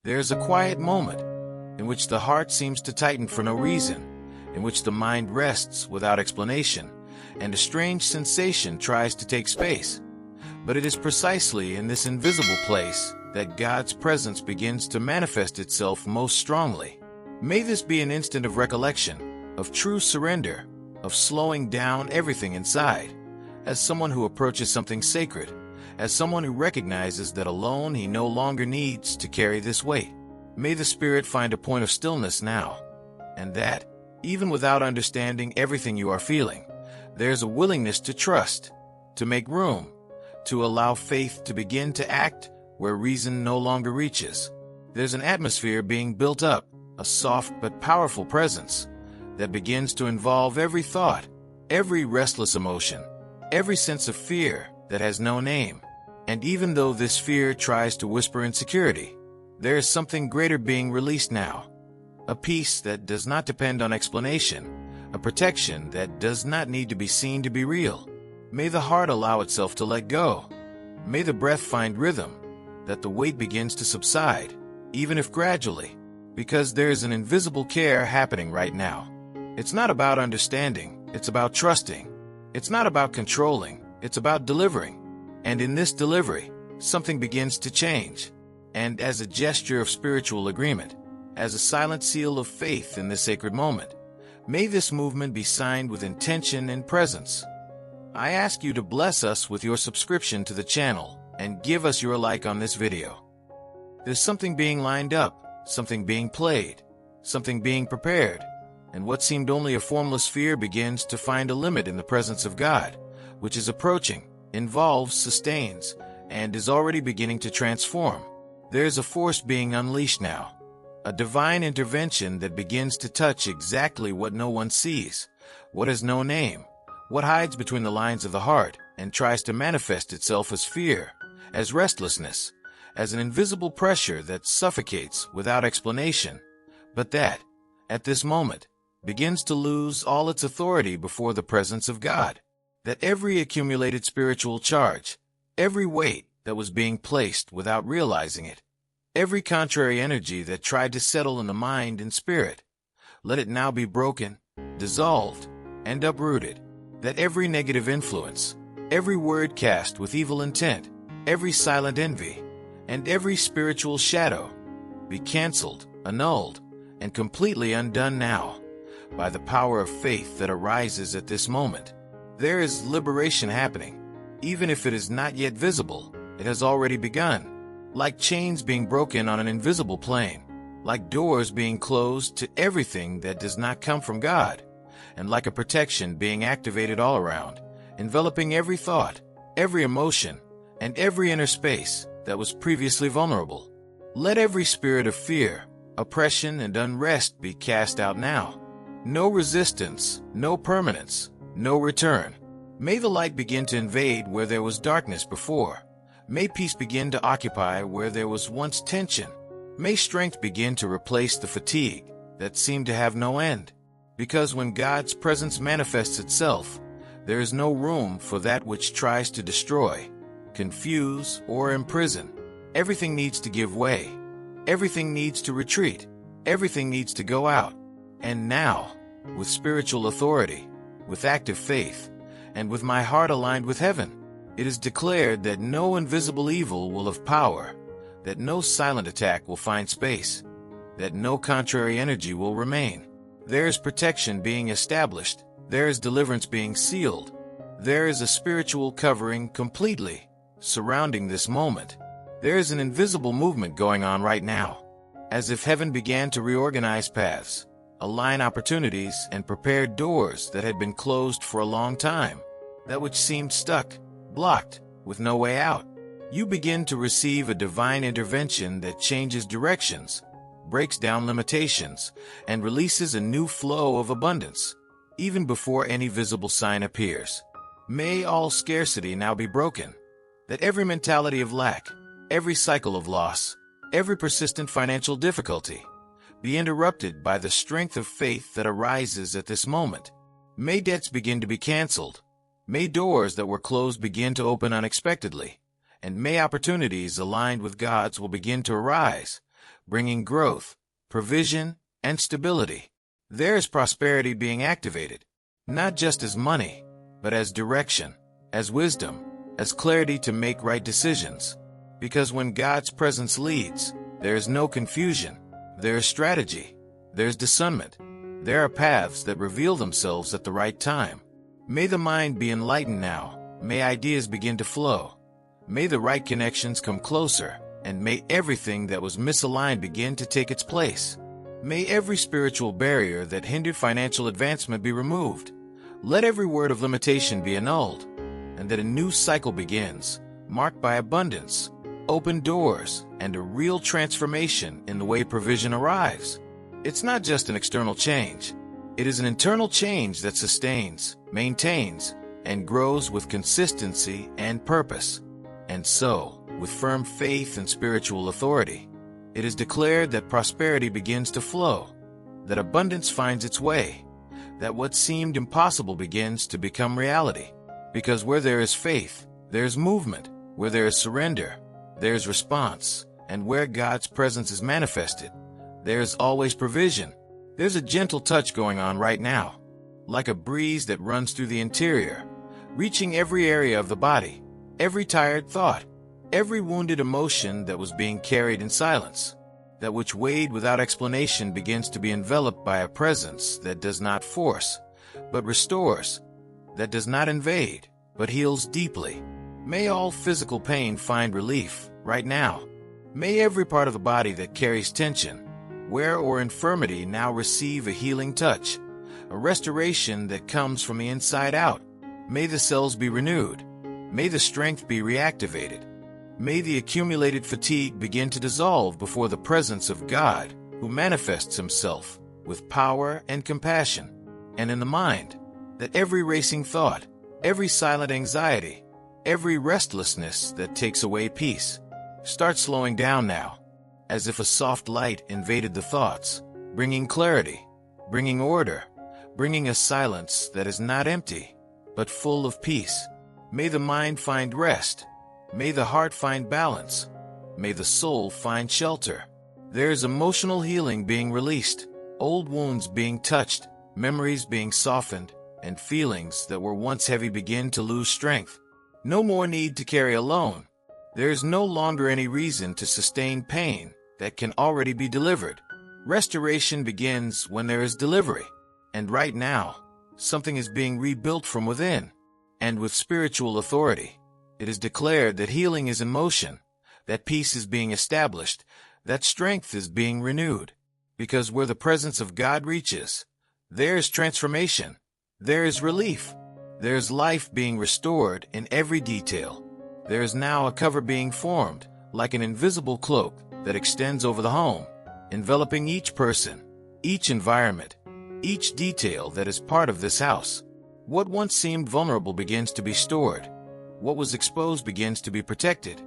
There's a quiet moment in which the heart seems to tighten for no reason, in which the mind rests without explanation, and a strange sensation tries to take space. But it is precisely in this invisible place that God's presence begins to manifest itself most strongly. May this be an instant of recollection, of true surrender, of slowing down everything inside, as someone who approaches something sacred, as someone who recognizes that alone he no longer needs to carry this weight. May the Spirit find a point of stillness now, and that, even without understanding everything you are feeling, there's a willingness to trust, to make room, to allow faith to begin to act where reason no longer reaches. There's an atmosphere being built up, a soft but powerful presence that begins to involve every thought, every restless emotion, every sense of fear that has no name. And even though this fear tries to whisper insecurity, there is something greater being released now. A peace that does not depend on explanation, a protection that does not need to be seen to be real. May the heart allow itself to let go. May the breath find rhythm, that the weight begins to subside, even if gradually, because there is an invisible care happening right now. It's not about understanding, it's about trusting. It's not about controlling, it's about delivering. And in this delivery, something begins to change. And as a gesture of spiritual agreement, as a silent seal of faith in this sacred moment, may this movement be signed with intention and presence. I ask you to bless us with your subscription to the channel and give us your like on this video. There's something being lined up, something being played, something being prepared, and what seemed only a formless fear begins to find a limit in the presence of God, which is approaching, involves, sustains, and is already beginning to transform. There's a force being unleashed now, a divine intervention that begins to touch exactly what no one sees, what has no name, what hides between the lines of the heart and tries to manifest itself as fear, as restlessness, as an invisible pressure that suffocates without explanation, but that, at this moment, begins to lose all its authority before the presence of God. That every accumulated spiritual charge, every weight that was being placed without realizing it, every contrary energy that tried to settle in the mind and spirit, let it now be broken, dissolved, and uprooted. That every negative influence, every word cast with evil intent, every silent envy, and every spiritual shadow be canceled, annulled, and completely undone now by the power of faith that arises at this moment. There is liberation happening. Even if it is not yet visible, it has already begun. Like chains being broken on an invisible plane, like doors being closed to everything that does not come from God, and like a protection being activated all around, enveloping every thought, every emotion, and every inner space that was previously vulnerable. Let every spirit of fear, oppression, and unrest be cast out now. No resistance, no permanence, no return. May the light begin to invade where there was darkness before. May peace begin to occupy where there was once tension. May strength begin to replace the fatigue that seemed to have no end. Because when God's presence manifests itself, there is no room for that which tries to destroy, confuse, or imprison. Everything needs to give way. Everything needs to retreat. Everything needs to go out. And now, with spiritual authority, with active faith, and with my heart aligned with heaven, it is declared that no invisible evil will have power, that no silent attack will find space, that no contrary energy will remain. There is protection being established, there is deliverance being sealed, there is a spiritual covering completely surrounding this moment. There is an invisible movement going on right now, as if heaven began to reorganize paths, align opportunities, and prepare doors that had been closed for a long time, that which seemed stuck, blocked, with no way out. You begin to receive a divine intervention that changes directions, breaks down limitations, and releases a new flow of abundance, even before any visible sign appears. May all scarcity now be broken, that every mentality of lack, every cycle of loss, every persistent financial difficulty, be interrupted by the strength of faith that arises at this moment. May debts begin to be canceled. May doors that were closed begin to open unexpectedly. And may opportunities aligned with God's will begin to arise, bringing growth, provision, and stability. There is prosperity being activated, not just as money, but as direction, as wisdom, as clarity to make right decisions. Because when God's presence leads, there is no confusion, there is strategy, there's discernment. There are paths that reveal themselves at the right time. May the mind be enlightened now. May ideas begin to flow. May the right connections come closer, and may everything that was misaligned begin to take its place. May every spiritual barrier that hindered financial advancement be removed. Let every word of limitation be annulled, and that a new cycle begins, marked by abundance, open doors, and a real transformation in the way provision arrives. It's not just an external change. It is an internal change that sustains, maintains, and grows with consistency and purpose. And so, with firm faith and spiritual authority, it is declared that prosperity begins to flow, that abundance finds its way, that what seemed impossible begins to become reality. Because where there is faith, there is movement. Where there is surrender, there is response. And where God's presence is manifested, there's always provision. There's a gentle touch going on right now, like a breeze that runs through the interior, reaching every area of the body, every tired thought, every wounded emotion that was being carried in silence. That which weighed without explanation begins to be enveloped by a presence that does not force, but restores, that does not invade, but heals deeply. May all physical pain find relief right now. May every part of the body that carries tension, wear, or infirmity now receive a healing touch, a restoration that comes from the inside out. May the cells be renewed. May the strength be reactivated. May the accumulated fatigue begin to dissolve before the presence of God, who manifests himself with power and compassion. And in the mind, that every racing thought, every silent anxiety, every restlessness that takes away peace, start slowing down now, as if a soft light invaded the thoughts, bringing clarity, bringing order, bringing a silence that is not empty, but full of peace. May the mind find rest. May the heart find balance. May the soul find shelter. There is emotional healing being released, old wounds being touched, memories being softened, and feelings that were once heavy begin to lose strength. No more need to carry alone. There is no longer any reason to sustain pain that can already be delivered. Restoration begins when there is delivery. And right now, something is being rebuilt from within. And with spiritual authority, it is declared that healing is in motion, that peace is being established, that strength is being renewed. Because where the presence of God reaches, there is transformation, there is relief, there is life being restored in every detail. There is now a cover being formed, like an invisible cloak that extends over the home, enveloping each person, each environment, each detail that is part of this house. What once seemed vulnerable begins to be stored. What was exposed begins to be protected,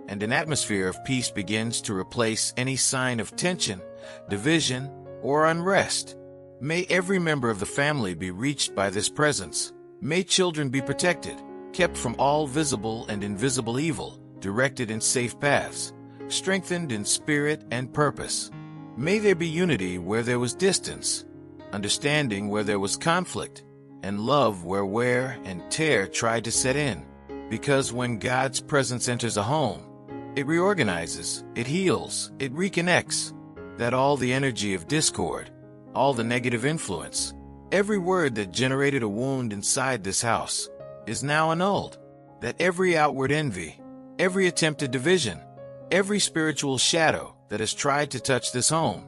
and an atmosphere of peace begins to replace any sign of tension, division, or unrest. May every member of the family be reached by this presence. May children be protected, kept from all visible and invisible evil, directed in safe paths, strengthened in spirit and purpose. May there be unity where there was distance, understanding where there was conflict, and love where wear and tear tried to set in. Because when God's presence enters a home, it reorganizes, it heals, it reconnects. That all the energy of discord, all the negative influence, every word that generated a wound inside this house is now annulled. That every outward envy, every attempted division, every spiritual shadow that has tried to touch this home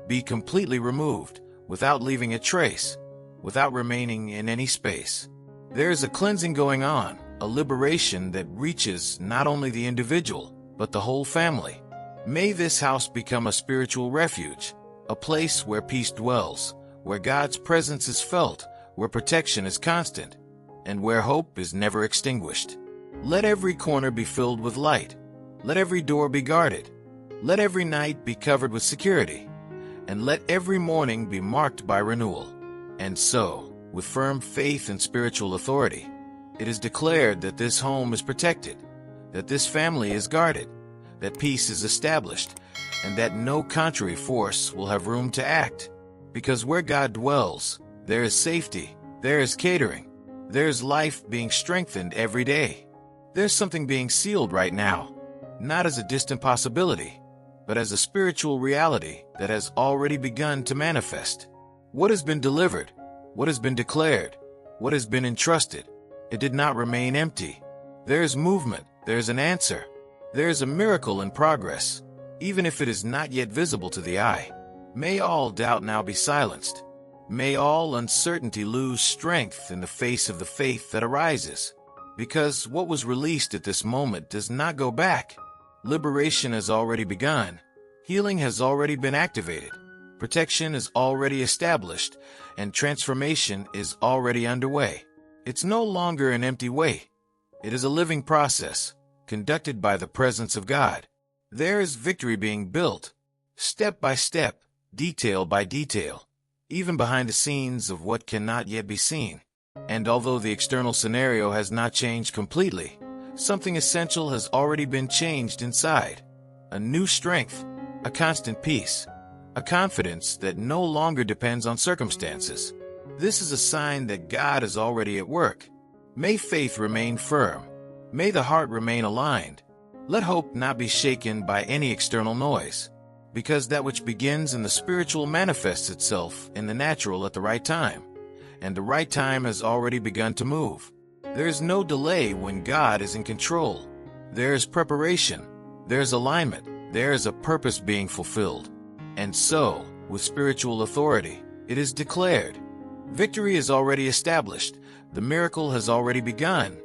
be completely removed without leaving a trace, without remaining in any space. There is a cleansing going on, a liberation that reaches not only the individual, but the whole family. May this house become a spiritual refuge, a place where peace dwells, where God's presence is felt, where protection is constant, and where hope is never extinguished. Let every corner be filled with light. Let every door be guarded. Let every night be covered with security. And let every morning be marked by renewal. And so, with firm faith and spiritual authority, it is declared that this home is protected, that this family is guarded, that peace is established, and that no contrary force will have room to act. Because where God dwells, there is safety, there is catering, there is life being strengthened every day. There's something being sealed right now, not as a distant possibility, but as a spiritual reality that has already begun to manifest. What has been delivered, what has been declared, what has been entrusted, it did not remain empty. There is movement, there is an answer, there is a miracle in progress, even if it is not yet visible to the eye. May all doubt now be silenced. May all uncertainty lose strength in the face of the faith that arises. Because what was released at this moment does not go back. Liberation has already begun. Healing has already been activated. Protection is already established, and transformation is already underway. It's no longer an empty way. It is a living process, conducted by the presence of God. There is victory being built, step by step, detail by detail, even behind the scenes of what cannot yet be seen. And although the external scenario has not changed completely, something essential has already been changed inside. A new strength, a constant peace, a confidence that no longer depends on circumstances. This is a sign that God is already at work. May faith remain firm. May the heart remain aligned. Let hope not be shaken by any external noise, because that which begins in the spiritual manifests itself in the natural at the right time, and the right time has already begun to move. There is no delay when God is in control. There is preparation, there is alignment, there is a purpose being fulfilled. And so, with spiritual authority, it is declared. Victory is already established. The miracle has already begun.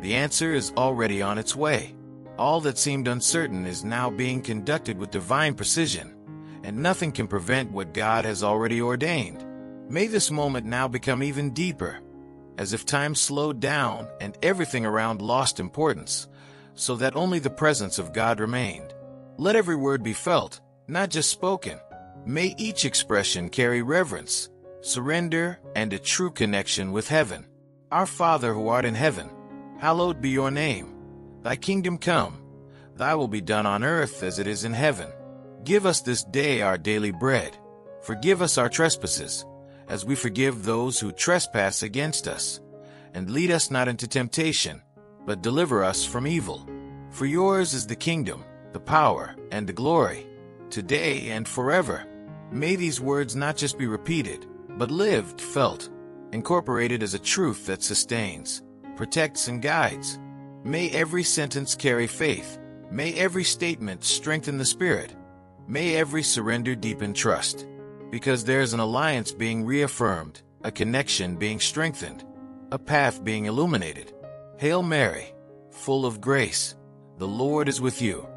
The answer is already on its way. All that seemed uncertain is now being conducted with divine precision, and nothing can prevent what God has already ordained. May this moment now become even deeper, as if time slowed down and everything around lost importance, so that only the presence of God remained. Let every word be felt, not just spoken. May each expression carry reverence, surrender, and a true connection with heaven. Our Father who art in heaven, hallowed be your name. Thy kingdom come, thy will be done on earth as it is in heaven. Give us this day our daily bread. Forgive us our trespasses, as we forgive those who trespass against us. And lead us not into temptation, but deliver us from evil. For yours is the kingdom, the power, and the glory, today and forever. May these words not just be repeated, but lived, felt, incorporated as a truth that sustains, protects, and guides. May every sentence carry faith. May every statement strengthen the spirit. May every surrender deepen trust. Because there's an alliance being reaffirmed, a connection being strengthened, a path being illuminated. Hail Mary, full of grace, the Lord is with you.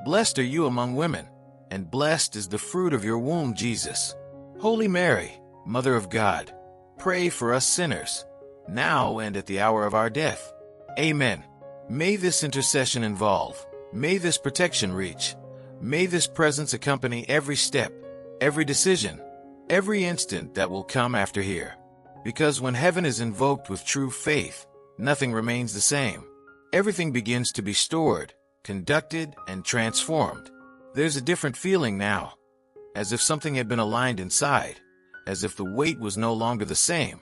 Blessed are you among women, and blessed is the fruit of your womb, Jesus. Holy Mary, Mother of God, pray for us sinners, now and at the hour of our death. Amen. May this intercession involve, may this protection reach, may this presence accompany every step, every decision, every instant that will come after here. Because when heaven is invoked with true faith, nothing remains the same. Everything begins to be stored, conducted, and transformed. There's a different feeling now, as if something had been aligned inside, as if the weight was no longer the same,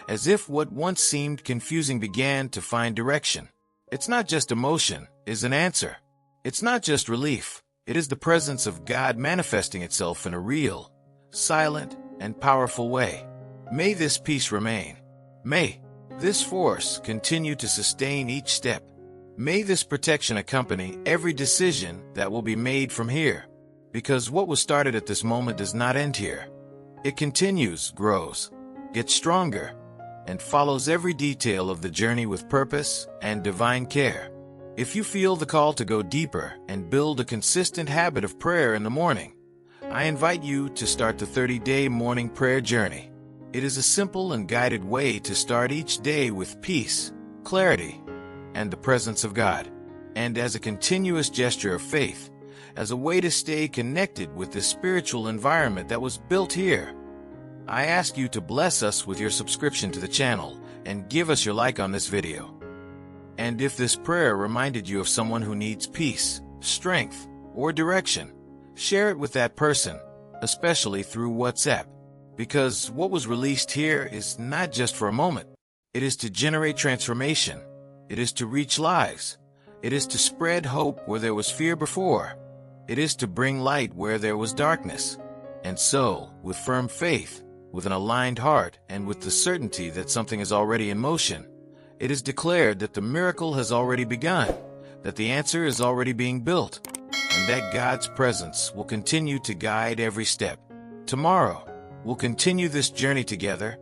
as if what once seemed confusing began to find direction. It's not just emotion, it's an answer. It's not just relief, it is the presence of God manifesting itself in a real, silent, and powerful way. May this peace remain. May this force continue to sustain each step. May this protection accompany every decision that will be made from here. Because what was started at this moment does not end here. It continues, grows, gets stronger, and follows every detail of the journey with purpose and divine care. If you feel the call to go deeper and build a consistent habit of prayer in the morning, I invite you to start the 30-day morning prayer journey. It is a simple and guided way to start each day with peace, clarity, and the presence of God. And as a continuous gesture of faith, as a way to stay connected with the spiritual environment that was built here, I ask you to bless us with your subscription to the channel and give us your like on this video. And if this prayer reminded you of someone who needs peace, strength, or direction, Share it with that person, especially through WhatsApp, because what was released here is not just for a moment. It is to generate transformation. It is to reach lives. It is to spread hope where there was fear before. It is to bring light where there was darkness. And so, with firm faith, with an aligned heart, and with the certainty that something is already in motion, it is declared that the miracle has already begun, that the answer is already being built, and that God's presence will continue to guide every step. Tomorrow, we'll continue this journey together,